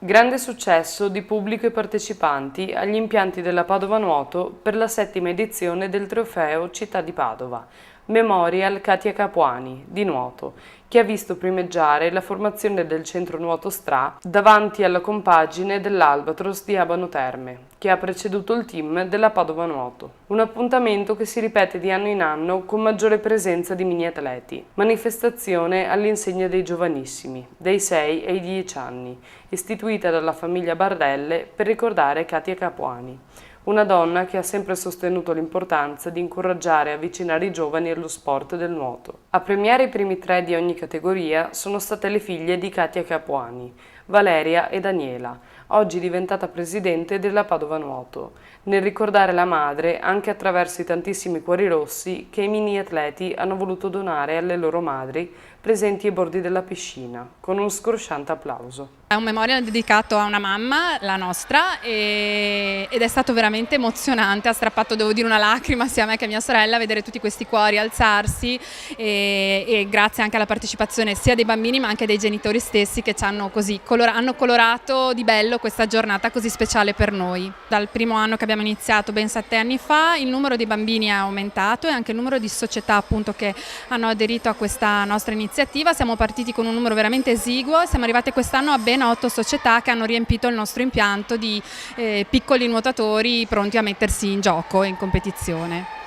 Grande successo di pubblico e partecipanti agli impianti della Padova Nuoto per la 7ª edizione del Trofeo Città di Padova, Memorial Katia Capuani, di nuoto, che ha visto primeggiare la formazione del centro nuoto STRA davanti alla compagine dell'Albatros di Abano Terme, che ha preceduto il team della Padova Nuoto. Un appuntamento che si ripete di anno in anno con maggiore presenza di mini atleti. Manifestazione all'insegna dei giovanissimi, dai 6 ai 10 anni, istituita dalla famiglia Bardelle per ricordare Katia Capuani, una donna che ha sempre sostenuto l'importanza di incoraggiare e avvicinare i giovani allo sport del nuoto. A premiare i primi 3 di ogni categoria sono state le figlie di Katia Capuani, Valeria e Daniela, oggi diventata presidente della Padova Nuoto, nel ricordare la madre anche attraverso i tantissimi cuori rossi che i mini atleti hanno voluto donare alle loro madri presenti ai bordi della piscina, con un scrosciante applauso. È un memorial dedicato a una mamma, la nostra, ed è stato veramente emozionante, ha strappato, devo dire, una lacrima sia a me che a mia sorella, vedere tutti questi cuori alzarsi e grazie anche alla partecipazione sia dei bambini ma anche dei genitori stessi che ci hanno hanno colorato di bello questa giornata così speciale per noi. Dal primo anno che abbiamo iniziato, ben 7 anni fa, il numero di bambini è aumentato e anche il numero di società appunto che hanno aderito a questa nostra iniziativa. Siamo partiti con un numero veramente esiguo, siamo arrivati quest'anno a ben 8 società che hanno riempito il nostro impianto di piccoli nuotatori pronti a mettersi in gioco e in competizione.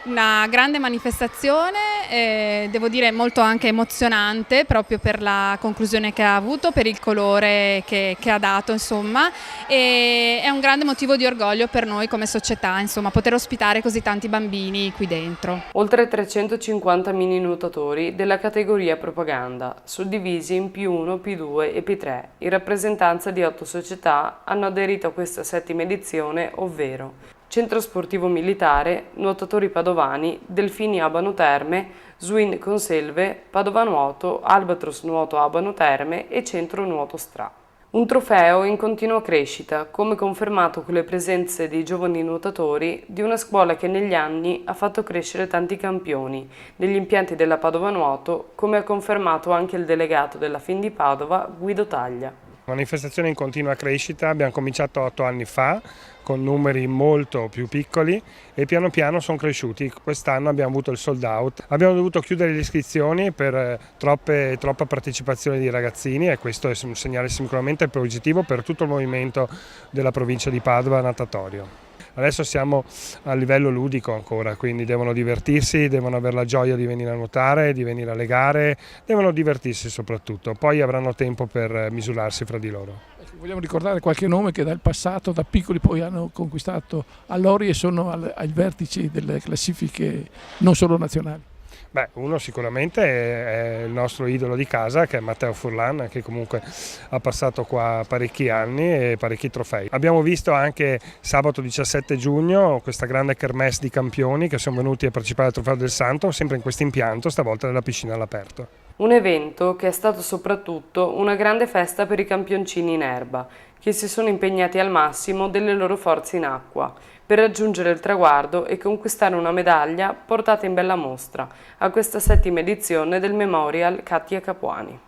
Una grande manifestazione, devo dire molto anche emozionante proprio per la conclusione che ha avuto, per il colore che ha dato, insomma, e è un grande motivo di orgoglio per noi come società, insomma, poter ospitare così tanti bambini qui dentro. Oltre 350 mini nuotatori della categoria propaganda, suddivisi in P1, P2 e P3, in rappresentanza di 8 società, hanno aderito a questa 7ª edizione, ovvero Centro Sportivo Militare, Nuotatori Padovani, Delfini Abano Terme, Swin Conselve, Padova Nuoto, Albatros Nuoto Abano Terme e Centro Nuoto STRA. Un trofeo in continua crescita, come confermato con le presenze dei giovani nuotatori di una scuola che negli anni ha fatto crescere tanti campioni negli impianti della Padova Nuoto, come ha confermato anche il delegato della FIN di Padova, Guido Taglia. Manifestazione in continua crescita, abbiamo cominciato 8 anni fa con numeri molto più piccoli e piano piano sono cresciuti. Quest'anno abbiamo avuto il sold out, abbiamo dovuto chiudere le iscrizioni per troppa partecipazione di ragazzini e questo è un segnale sicuramente positivo per tutto il movimento della provincia di Padova natatorio. Adesso siamo a livello ludico ancora, quindi devono divertirsi, devono avere la gioia di venire a nuotare, di venire alle gare, devono divertirsi soprattutto, poi avranno tempo per misurarsi fra di loro. Vogliamo ricordare qualche nome che dal passato, da piccoli poi hanno conquistato all'Ori e sono ai vertici delle classifiche non solo nazionali. Beh, uno sicuramente è il nostro idolo di casa che è Matteo Furlan, che comunque ha passato qua parecchi anni e parecchi trofei. Abbiamo visto anche sabato 17 giugno questa grande kermesse di campioni che sono venuti a partecipare al Trofeo del Santo, sempre in questo impianto, stavolta nella piscina all'aperto. Un evento che è stato soprattutto una grande festa per i campioncini in erba, che si sono impegnati al massimo delle loro forze in acqua per raggiungere il traguardo e conquistare una medaglia portata in bella mostra a questa 7ª edizione del Memorial Katia Capuani.